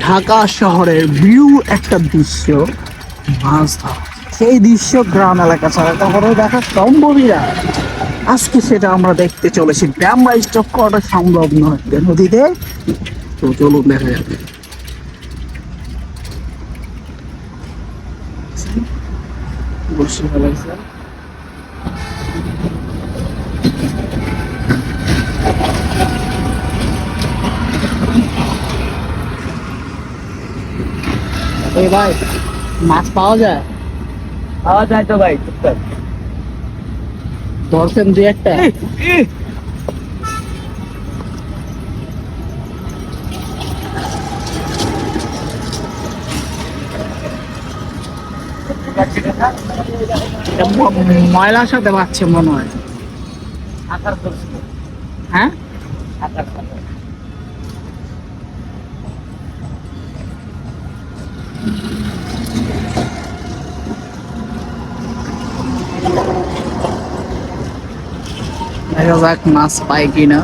ঢাকা শহরের ভিউ একটা দৃশ্য, মাছ ধরা, সেই দৃশ্য গ্রাম এলাকা ছাড়া কখনো দেখা সম্ভবই না। আজকে সেটা আমরা দেখতে চলেছি। ক্যামেরা স্টপ করাটা সম্ভব নয় নদীতে, তো চলুন দেখা যাবে। বসে ফেলাইছে এই ভাই, মাছ পাওয়া যায়? পাওয়া যায় তো ভাই। ধরছেন দুই একটা? ময়লার সাথে পাচ্ছে মনে হয়। হ্যাঁ, দেখা যাক মাছ পাই কিনা।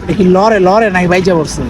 দেখি লড়ে লড়ে নাকি বাইজা পড়ছে।